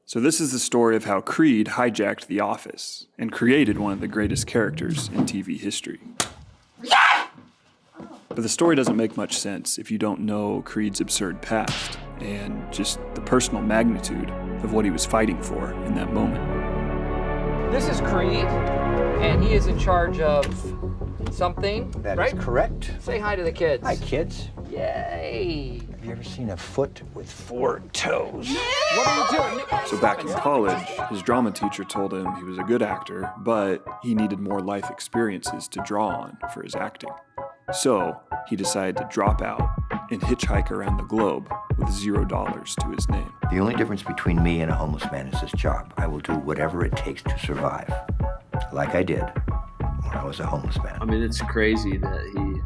So this is the story of how Creed hijacked The Office and created one of the greatest characters in TV history. But the story doesn't make much sense if you don't know Creed's absurd past and just the personal magnitude of what he was fighting for in that moment. This is Creed, and he is in charge of something, That right? is correct. Say hi to the kids. Hi, kids. Yay! Have you ever seen a foot with 4 toes? What are you doing? So back in college, his drama teacher told him he was a good actor, but he needed more life experiences to draw on for his acting. So he decided to drop out and hitchhike around the globe with $0 to his name. The only difference between me and a homeless man is this job. I will do whatever it takes to survive, like I did when I was a homeless man. I mean, it's crazy that he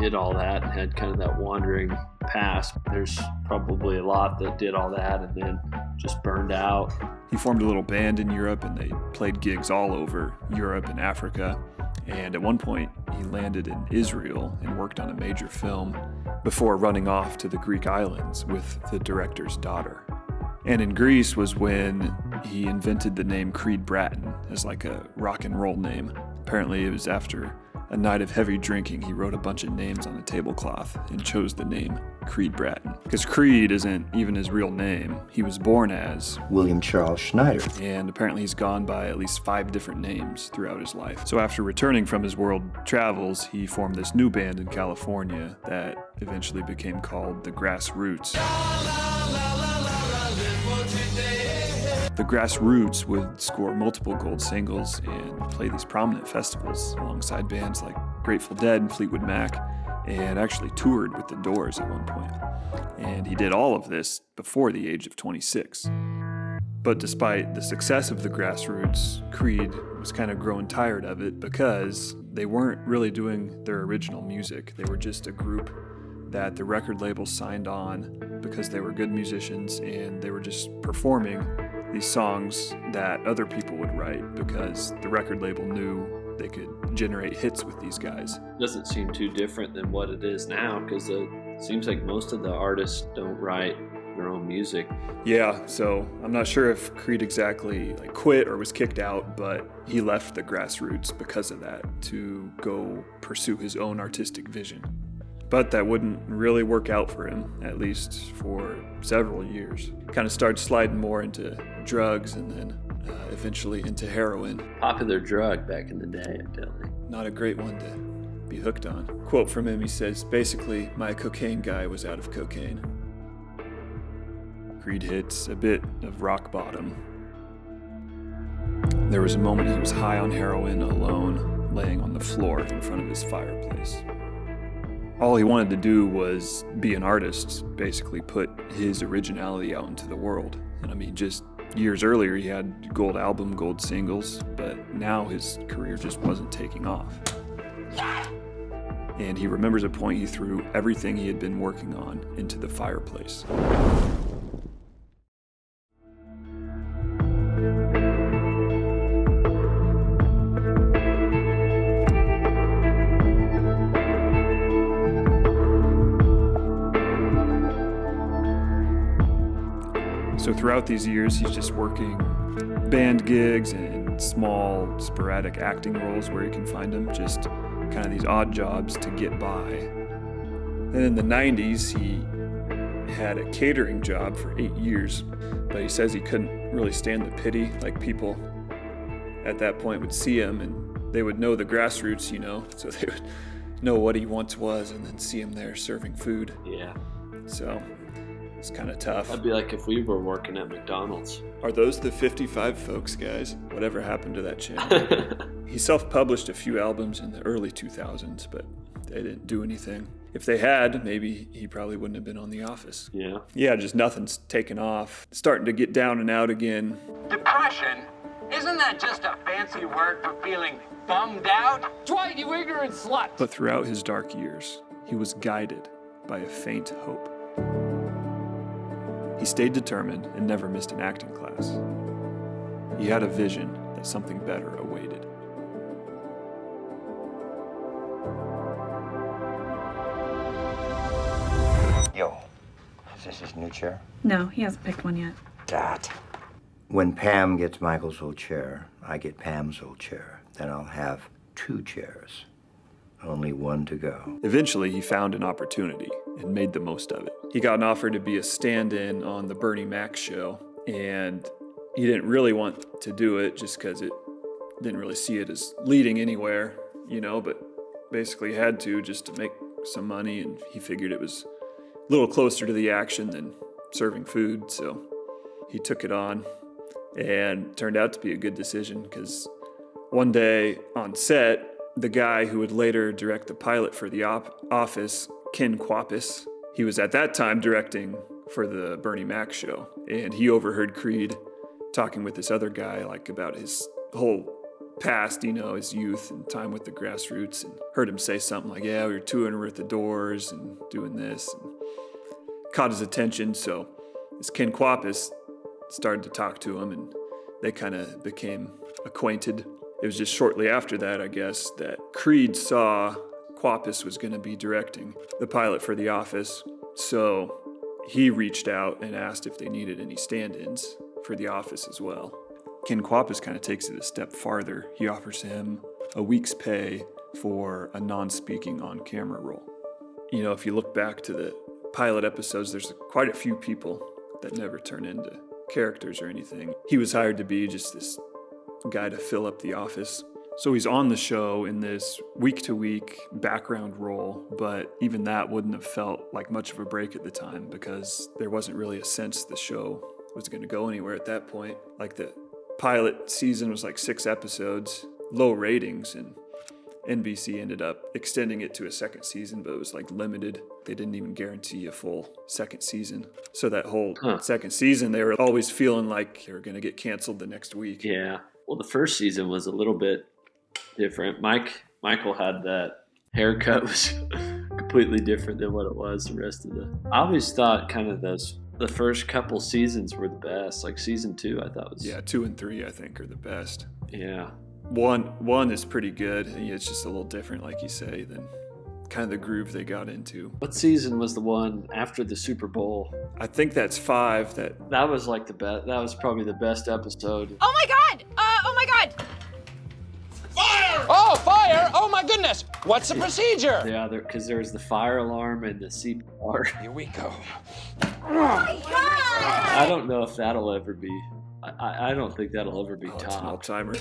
did all that and had kind of that wandering past. There's probably a lot that did all that and then just burned out. He formed a little band in Europe and they played gigs all over Europe and Africa. And at one point, he landed in Israel and worked on a major film before running off to the Greek islands with the director's daughter. And in Greece was when he invented the name Creed Bratton as like a rock and roll name. Apparently it was after a night of heavy drinking, he wrote a bunch of names on a tablecloth and chose the name Creed Bratton. Because Creed isn't even his real name. He was born as William Charles Schneider. and apparently he's gone by at least 5 different names throughout his life. So after returning from his world travels, he formed this new band in California that eventually became called the Grassroots. The Grassroots would score multiple gold singles and play these prominent festivals alongside bands like Grateful Dead and Fleetwood Mac, and actually toured with The Doors at one point. And he did all of this before the age of 26. But despite the success of the Grassroots, Creed was kind of growing tired of it because they weren't really doing their original music. They were just a group that the record label signed on because they were good musicians and they were just performing these songs that other people would write because the record label knew they could generate hits with these guys. Doesn't seem too different than what it is now because it seems like most of the artists don't write their own music. Yeah, so I'm not sure if Creed exactly quit or was kicked out, but he left the Grassroots because of that to go pursue his own artistic vision. But that wouldn't really work out for him, at least for several years. Kind of started sliding more into drugs and then eventually into heroin. Popular drug back in the day, I'm telling you. Not a great one to be hooked on. Quote from him, he says, basically, my cocaine guy was out of cocaine. Creed hits a bit of rock bottom. There was a moment he was high on heroin, alone, laying on the floor in front of his fireplace. All he wanted to do was be an artist, basically put his originality out into the world. And I mean, just years earlier he had gold album, gold singles, but now his career just wasn't taking off. And he remembers a point he threw everything he had been working on into the fireplace. So throughout these years, he's just working band gigs and small, sporadic acting roles where he can find them, just kind of these odd jobs to get by. Then in the 90s, he had a catering job for 8 years, but he says he couldn't really stand the pity. Like, people at that point would see him and they would know the Grassroots, so they would know what he once was and then see him there serving food. Yeah. So it's kind of tough. That'd be like if we were working at McDonald's. Are those the 55 folks, guys? Whatever happened to that channel? He self-published a few albums in the early 2000s, but they didn't do anything. If they had, maybe he probably wouldn't have been on The Office. Yeah. Yeah, just nothing's taken off. Starting to get down and out again. Depression? Isn't that just a fancy word for feeling bummed out? Dwight, you ignorant slut! But throughout his dark years, he was guided by a faint hope. He stayed determined and never missed an acting class. He had a vision that something better awaited. Yo, is this his new chair? No, he hasn't picked one yet. Dot. When Pam gets Michael's old chair, I get Pam's old chair. Then I'll have 2 chairs. Only one to go. Eventually, he found an opportunity and made the most of it. He got an offer to be a stand-in on the Bernie Mac show, and he didn't really want to do it just because it didn't really see it as leading anywhere, but basically had to just to make some money, and he figured it was a little closer to the action than serving food, so he took it on, and turned out to be a good decision because one day on set, the guy who would later direct the pilot for The Office, Ken Kwapis, he was at that time directing for the Bernie Mac show, and he overheard Creed talking with this other guy about his whole past, his youth and time with the Grassroots, and heard him say something like, yeah, we were touring with the Doors and doing this, and caught his attention. So this Ken Kwapis started to talk to him, and they kind of became acquainted. It was just shortly after that, I guess, that Creed saw Kwapis was going to be directing the pilot for The Office, so he reached out and asked if they needed any stand-ins for The Office as well. Ken Kwapis kind of takes it a step farther. He offers him a week's pay for a non-speaking on-camera role. If you look back to the pilot episodes, there's quite a few people that never turn into characters or anything. He was hired to be just this guy to fill up the office. So he's on the show in this week-to-week background role, but even that wouldn't have felt like much of a break at the time because there wasn't really a sense the show was going to go anywhere at that point. The pilot season was 6 episodes, low ratings, and NBC ended up extending it to a second season, but it was limited. They didn't even guarantee a full second season. So that whole second season, they were always feeling like they were going to get canceled the next week. Yeah. Well, the first season was a little bit different. Michael had that haircut was completely different than what it was the rest of the. I always thought kind of the first couple seasons were the best. Season 2, I thought was. Yeah, 2 and 3 I think are the best. Yeah. One is pretty good. It's just a little different, like you say, than kind of the groove they got into. What season was the one after the Super Bowl? I think that's 5. That was the best. That was probably the best episode. Oh my God! Oh my God! Fire! Oh, fire! Oh my goodness! What's the procedure? Yeah, because there was the fire alarm and the CPR. Here we go. Oh my God! I don't know if that'll ever be. I don't think that'll ever be it's an topped. all-timer.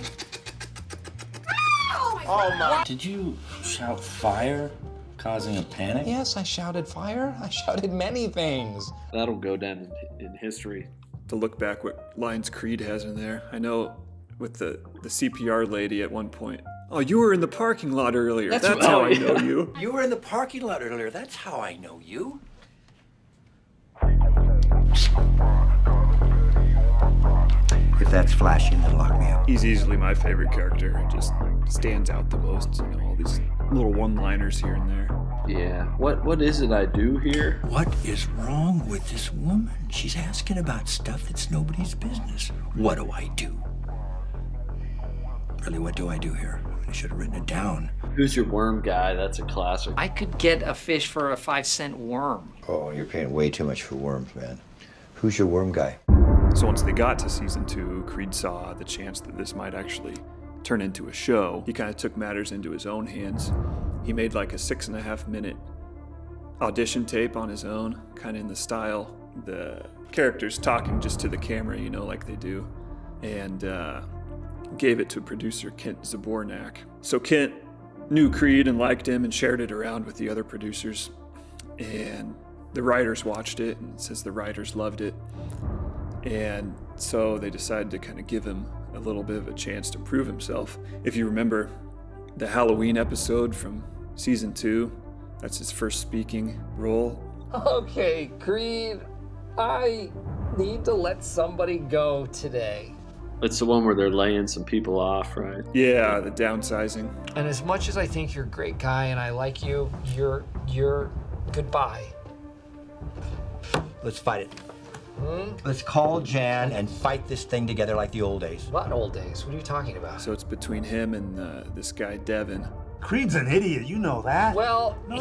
Oh my. Did you shout fire, causing a panic? Yes, I shouted fire. I shouted many things. That'll go down in history. To look back what lines Creed has in there. I know with the CPR lady at one point. Oh, you were in the parking lot earlier. That's how I know you. You were in the parking lot earlier. That's how I know you. If that's flashing, then lock me up. He's easily my favorite character. It just stands out the most. All these little one-liners here and there. Yeah. What is it I do here? What is wrong with this woman? She's asking about stuff that's nobody's business. What do I do? Really, what do I do here? I should have written it down. Who's your worm guy? That's a classic. I could get a fish for a 5-cent worm. Oh, you're paying way too much for worms, man. Who's your worm guy? So once they got to season 2, Creed saw the chance that this might actually turn into a show. He kind of took matters into his own hands. He made a 6.5-minute audition tape on his own, kind of in the style the characters talking just to the camera, like they do, and gave it to producer Kent Zabornak. So Kent knew Creed and liked him and shared it around with the other producers, and the writers watched it, and it says the writers loved it. And so they decided to kind of give him a little bit of a chance to prove himself. If you remember the Halloween episode from season 2, that's his first speaking role. Okay, Creed, I need to let somebody go today. It's the one where they're laying some people off, right? Yeah, the downsizing. And as much as I think you're a great guy and I like you, you're goodbye. Let's fight it. Let's call Jan and fight this thing together like the old days. What old days? What are you talking about? So it's between him and this guy, Devin. Creed's an idiot, you know that. Well, No.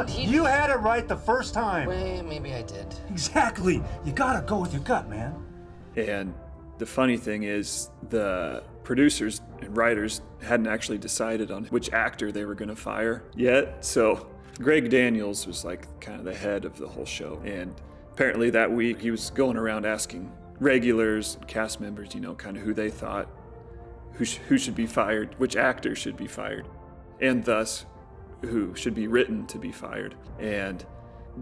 You had it right the first time. Well, maybe I did. Exactly. You gotta go with your gut, man. And The funny thing is the producers and writers hadn't actually decided on which actor they were going to fire yet. So Greg Daniels was like kind of the head of the whole show. And apparently that week he was going around asking regulars, cast members, kind of who they thought who should be fired, which actor should be fired, and thus who should be written to be fired. And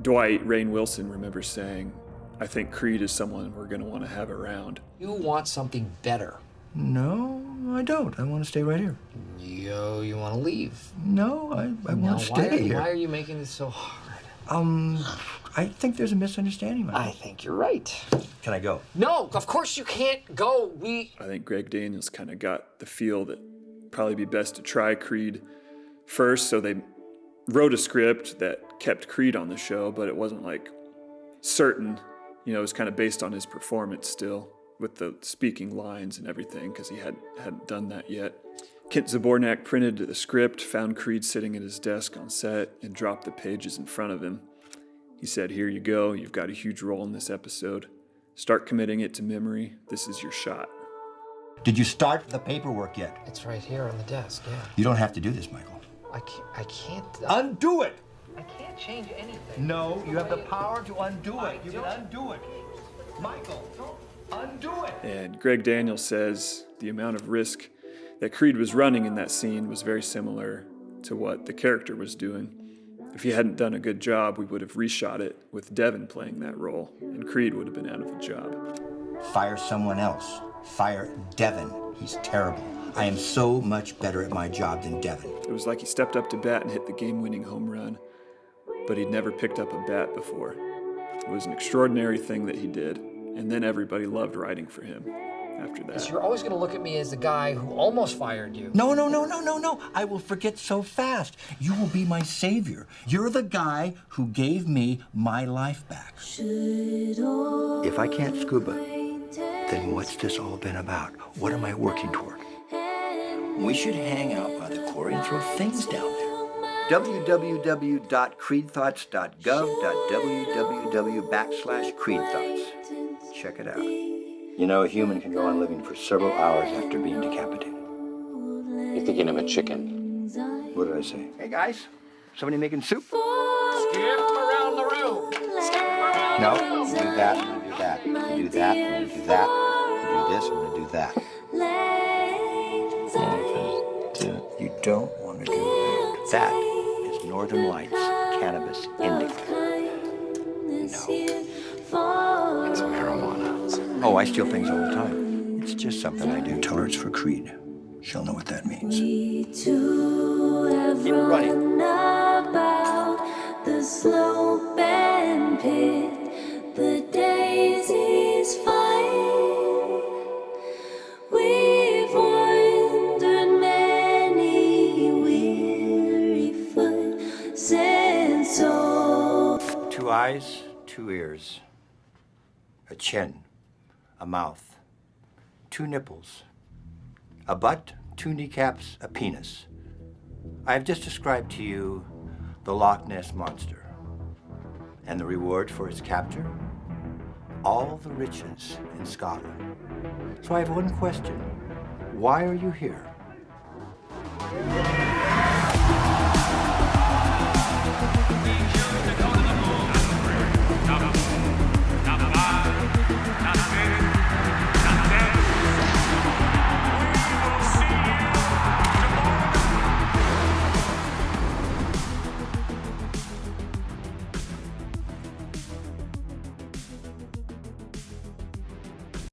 Dwight Rainn Wilson remembers saying, I think Creed is someone we're going to want to have around. You want something better. No, I don't. I want to stay right here. You want to leave. No, I want to stay here. Why are you making this so hard? I think there's a misunderstanding, Michael. I think you're right. Can I go? No, of course you can't go. I think Greg Daniels kind of got the feel that it'd probably be best to try Creed first, so they wrote a script that kept Creed on the show, but it wasn't like certain. It was kind of based on his performance still, with the speaking lines and everything, because he hadn't done that yet. Kent Zabornak printed the script, found Creed sitting at his desk on set, and dropped the pages in front of him. He said, here you go, you've got a huge role in this episode. Start committing it to memory. This is your shot. Did you start the paperwork yet? It's right here on the desk, yeah. You don't have to do this, Michael. I can't. Undo it! I can't change anything. No, you have the power to undo it. You can undo it. Michael, undo it! And Greg Daniels says the amount of risk that Creed was running in that scene was very similar to what the character was doing. If he hadn't done a good job, we would have reshot it with Devin playing that role, and Creed would have been out of a job. Fire someone else. Fire Devin. He's terrible. I am so much better at my job than Devin. It was like he stepped up to bat and hit the game-winning home run, but he'd never picked up a bat before. It was an extraordinary thing that he did, and then everybody loved writing for him after that. So you're always going to look at me as the guy who almost fired you. No. I will forget so fast. You will be my savior. You're the guy who gave me my life back. If I can't scuba, then what's this all been about? What am I working toward? We should hang out by the quarry and throw things down there. www.creedthoughts.gov.www/creedthoughts. Check it out. A human can go on living for several hours after being decapitated. You're thinking of a chicken. What did I say? Hey, guys. Somebody making soup? Skip around the room. Skip around No, the room. you do that, I'm gonna do that. You do that, I'm gonna do that. You do this, I'm gonna do that. You don't want to do that. That is Northern Lights Cannabis Indica. No. It's marijuana. Oh, I steal things all the time. It's just something I do. Tell her it's for Creed. She'll know what that means. Keep running. About the slope and pit, the daisies fight. We've wandered many weary footsteps and so. 2 eyes, 2 ears, a chin, a mouth, 2 nipples, a butt, 2 kneecaps, a penis. I have just described to you the Loch Ness Monster. And the reward for its capture? All the riches in Scotland. So I have one question. Why are you here?